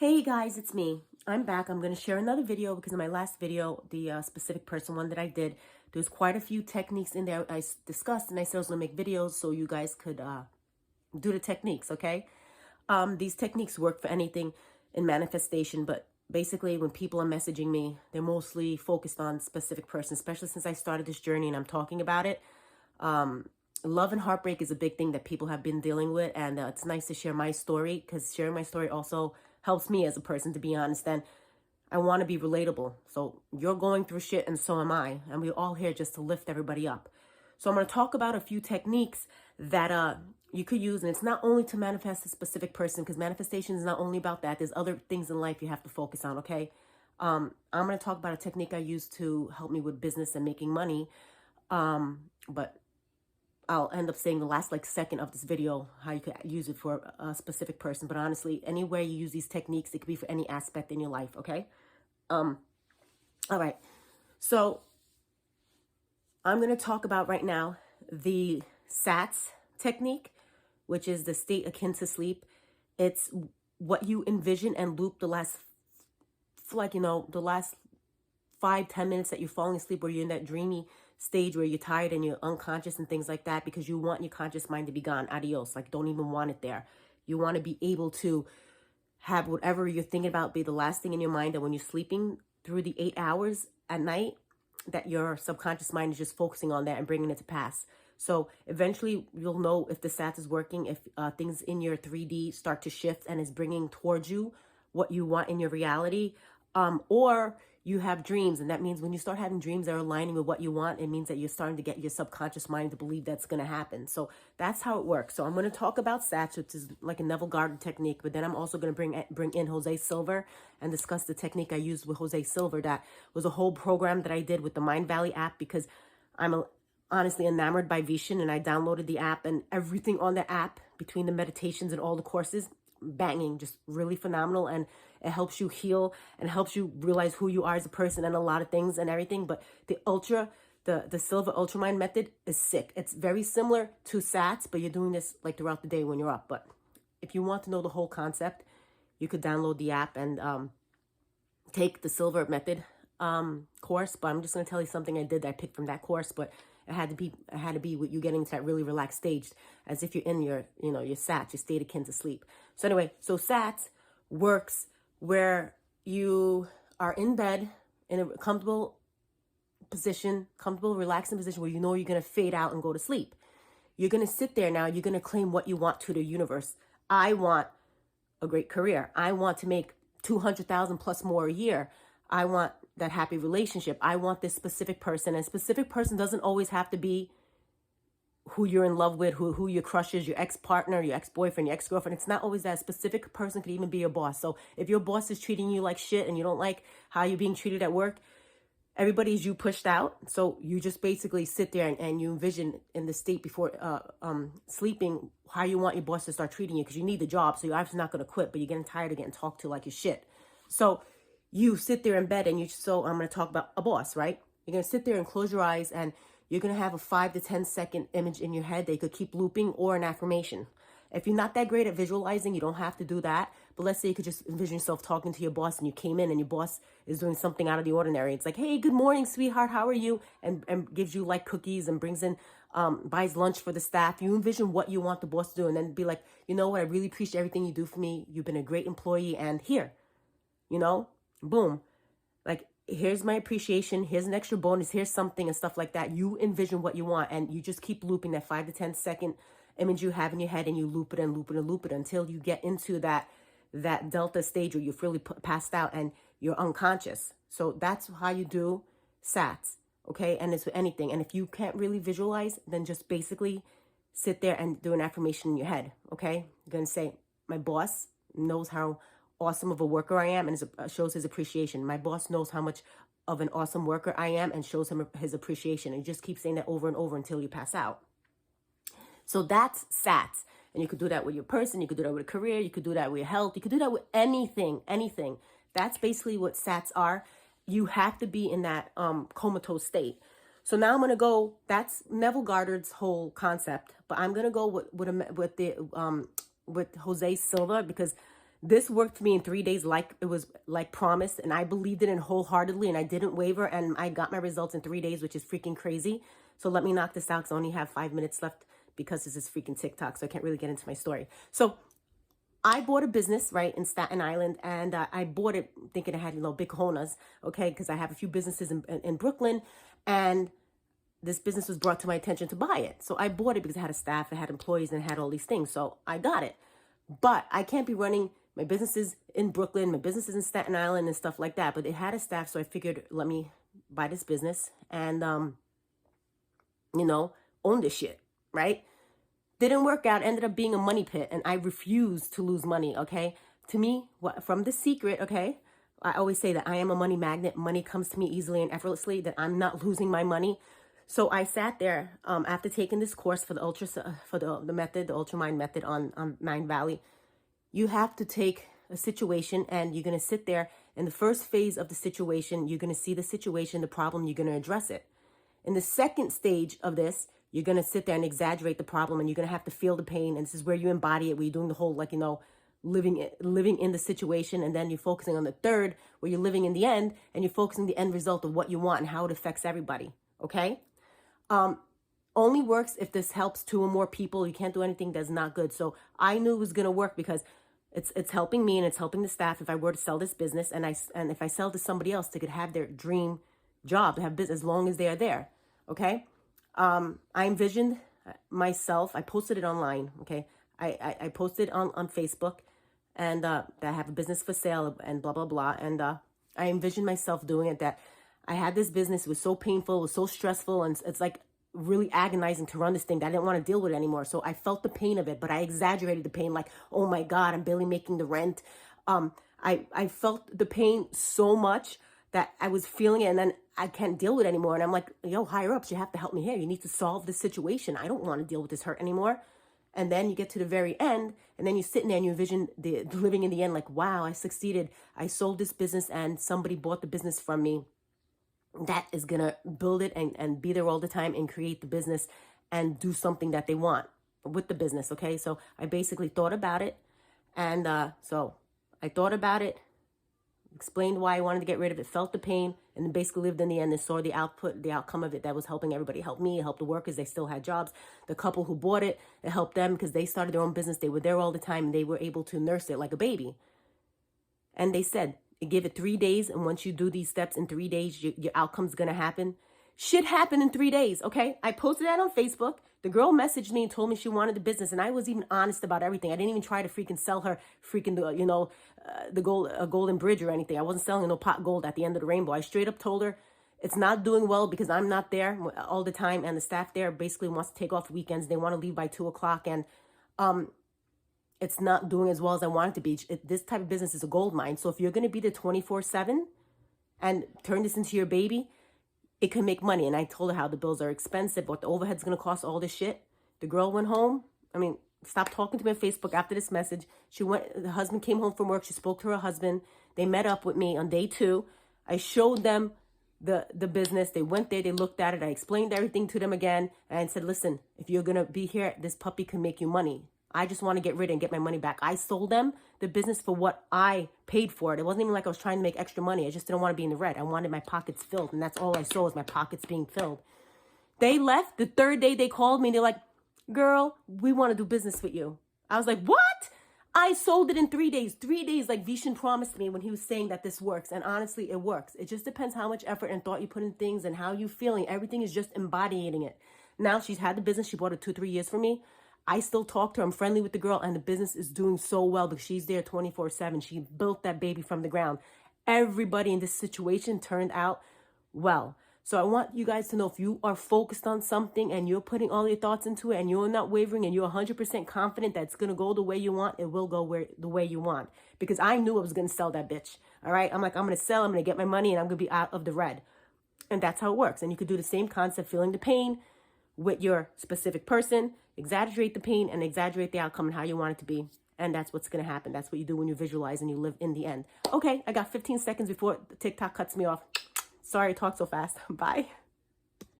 Hey guys, it's me. I'm back. I'm going to share another video because in my last video, the specific person one that I did, there's quite a few techniques in there I discussed, and I said I was going to make videos so you guys could do the techniques, okay? These techniques work for anything in manifestation, but basically when people are messaging me, they're mostly focused on specific person, especially since I started this journey and I'm talking about it. Love and heartbreak is a big thing that people have been dealing with, and it's nice to share my story because sharing my story also helps me as a person, to be honest, and I want to be relatable. So you're going through shit and so am I, and we're all here just to lift everybody up. So I'm going to talk about a few techniques that you could use, and it's not only to manifest a specific person, because manifestation is not only about that. There's other things in life you have to focus on, okay? I'm going to talk about a technique I use to help me with business and making money, but I'll end up saying the last second of this video how you could use it for a specific person. But honestly, anywhere you use these techniques, it could be for any aspect in your life, okay? All right. So I'm going to talk about right now the SATS technique, which is the state akin to sleep. It's what you envision and loop the last 5-10 minutes that you're falling asleep, where you're in that dreamy stage where you're tired and you're unconscious and things like that, because you want your conscious mind to be gone. Adios. Don't even want it there. You want to be able to have whatever you're thinking about be the last thing in your mind, and when you're sleeping through the 8 hours at night, that your subconscious mind is just focusing on that and bringing it to pass. So eventually you'll know if the SATS is working, if things in your 3D start to shift and is bringing towards you what you want in your reality, or you have dreams. And that means when you start having dreams that are aligning with what you want, it means that you're starting to get your subconscious mind to believe that's going to happen. So that's how it works. So I'm going to talk about SATS, which is like a Neville Goddard technique, but then I'm also going to bring in Jose Silva and discuss the technique I used with Jose Silva. That was a whole program that I did with the Mind Valley app, because I'm honestly enamored by Vishen, and I downloaded the app, and everything on the app, between the meditations and all the courses, banging, just really phenomenal. And it helps you heal and helps you realize who you are as a person and a lot of things and everything. But the Silva Ultramind method is sick. It's very similar to SATS, but you're doing this throughout the day when you're up. But if you want to know the whole concept, you could download the app and take the Silva method course. But I'm just going to tell you something I did that I picked from that course, but it had to be with you getting to that really relaxed stage, as if you're in your SATS, your state akin to sleep. So anyway, so SATS works where you are in bed in a comfortable position, comfortable, relaxing position, where you know you're going to fade out and go to sleep. You're going to sit there now. You're going to claim what you want to the universe. I want a great career. I want to make 200,000 plus more a year. I want that happy relationship. I want this specific person. And specific person doesn't always have to be who you're in love with, who your crush is, your ex-partner, your ex-boyfriend, your ex-girlfriend. It's not always that. Specific person could even be your boss. So if your boss is treating you like shit and you don't like how you're being treated at work, everybody's you pushed out. So you just basically sit there and you envision in the state before sleeping how you want your boss to start treating you, because you need the job. So you're obviously not going to quit, but you're getting tired of getting talked to like your shit. So you sit there in bed and I'm going to talk about a boss, right? You're going to sit there and close your eyes, and you're going to have a 5 to 10 second image in your head that you could keep looping, or an affirmation. If you're not that great at visualizing, you don't have to do that. But let's say you could just envision yourself talking to your boss, and you came in and your boss is doing something out of the ordinary. It's like, hey, good morning, sweetheart. How are you? And gives you cookies and brings in, buys lunch for the staff. You envision what you want the boss to do, and then be like, you know what? I really appreciate everything you do for me. You've been a great employee, and here, boom. Here's my appreciation. Here's an extra bonus. Here's something and stuff like that. You envision what you want, and you just keep looping that 5 to 10 second image you have in your head, and you loop it and loop it and loop it until you get into that delta stage where you've really passed out and you're unconscious. So that's how you do SATS, okay? And it's with anything. And if you can't really visualize, then just basically sit there and do an affirmation in your head, okay? You're going to say, my boss knows how awesome of a worker I am, and shows his appreciation. My boss knows how much of an awesome worker I am, and shows him his appreciation. And you just keep saying that over and over until you pass out. So that's SATS. And you could do that with your person. You could do that with a career. You could do that with your health. You could do that with anything. That's basically what SATS are. You have to be in that comatose state. So now I'm going to go, that's Neville Goddard's whole concept, but I'm going to go with Jose Silva, because This worked for me in 3 days, like it was like promised, and I believed in it wholeheartedly, and I didn't waver, and I got my results in 3 days, which is freaking crazy. So let me knock this out because I only have 5 minutes left because this is freaking TikTok, so I can't really get into my story. So I bought a business, right, in Staten Island, and I bought it thinking it had, big cojones, okay, because I have a few businesses in Brooklyn, and this business was brought to my attention to buy it. So I bought it because it had a staff, it had employees, and it had all these things. So I got it. But I can't be running my businesses in Brooklyn, my businesses in Staten Island and stuff like that. But it had a staff, so I figured, let me buy this business and, own this shit, right? Didn't work out, ended up being a money pit, and I refused to lose money, okay? To me, from The Secret, okay, I always say that I am a money magnet. Money comes to me easily and effortlessly, that I'm not losing my money. So I sat there after taking this course for the Ultramind method on Mind Valley. You have to take a situation and you're going to sit there. In the first phase of the situation, you're going to see the situation, the problem, you're going to address it. In the second stage of this, you're going to sit there and exaggerate the problem, and you're going to have to feel the pain. And this is where you embody it, where you're doing the whole, living in the situation. And then you're focusing on the third, where you're living in the end, and you're focusing the end result of what you want and how it affects everybody. Okay? Only works if this helps 2 or more people. You can't do anything that's not good. So I knew it was going to work because it's helping me and it's helping the staff if I were to sell this business, and if I sell to somebody else, they could have their dream job, to have business as long as they are there. Okay? I envisioned myself, I posted it online, okay? I posted on Facebook, and that I have a business for sale and blah, blah, blah. And I envisioned myself doing it, that I had this business. It was so painful, it was so stressful, and it's like really agonizing to run this thing that I didn't want to deal with it anymore. So I felt the pain of it, but I exaggerated the pain, like, oh my God, I'm barely making the rent. I felt the pain so much that I was feeling it, and then I can't deal with it anymore. And I'm like, yo, higher ups, you have to help me here. You need to solve this situation. I don't want to deal with this hurt anymore. And then you get to the very end, and then you're sitting there and you envision the living in the end, like, wow, I succeeded. I sold this business and somebody bought the business from me. That is going to build it and be there all the time and create the business and do something that they want with the business, okay? So I basically thought about it. And so I thought about it, explained why I wanted to get rid of it, felt the pain, and then basically lived in the end and saw the outcome of it that was helping everybody. It helped me, it helped the workers, they still had jobs. The couple who bought it, it helped them because they started their own business. They were there all the time, and they were able to nurse it like a baby. And they said, give it 3 days, and once you do these steps in 3 days, your outcome's going to happen. Shit happened in 3 days, okay? I posted that on Facebook. The girl messaged me and told me she wanted the business, and I was even honest about everything. I didn't even try to freaking sell her the golden bridge or anything. I wasn't selling no pot gold at the end of the rainbow. I straight up told her it's not doing well because I'm not there all the time, and the staff there basically wants to take off weekends. They want to leave by 2 o'clock, and it's not doing as well as I want it to be. This type of business is a gold mine. So if you're going to be there 24/7 and turn this into your baby, it can make money. And I told her how the bills are expensive, what the overhead's going to cost, all this shit. The girl went home. Stopped talking to me on Facebook after this message. The husband came home from work. She spoke to her husband. They met up with me on day 2. I showed them the business. They went there. They looked at it. I explained everything to them again. And I said, listen, if you're going to be here, this puppy can make you money. I just want to get rid and get my money back. I sold them the business for what I paid for it. It wasn't even like I was trying to make extra money. I just didn't want to be in the red. I wanted my pockets filled, and that's all I saw was my pockets being filled. They left. The 3rd day they called me, and they're like, girl, we want to do business with you. I was like, what? I sold it in 3 days. 3 days, like Vishen promised me when he was saying that this works. And honestly, it works. It just depends how much effort and thought you put in things and how you're feeling. Everything is just embodying it. Now she's had the business. She bought it 2-3 years from me. I still talk to her. I'm friendly with the girl, and the business is doing so well because she's there 24/7. She built that baby from the ground. Everybody in this situation turned out well. So I want you guys to know, if you are focused on something and you're putting all your thoughts into it and you're not wavering and you're 100% confident that it's going to go the way you want, it will go the way you want. Because I knew I was going to sell that bitch. All right. I'm like, I'm going to sell, I'm going to get my money, and I'm going to be out of the red. And that's how it works. And you could do the same concept, feeling the pain with your specific person, exaggerate the pain and exaggerate the outcome and how you want it to be. And that's what's going to happen. That's what you do when you visualize and you live in the end. Okay, I got 15 seconds before TikTok cuts me off. Sorry I talk so fast. Bye.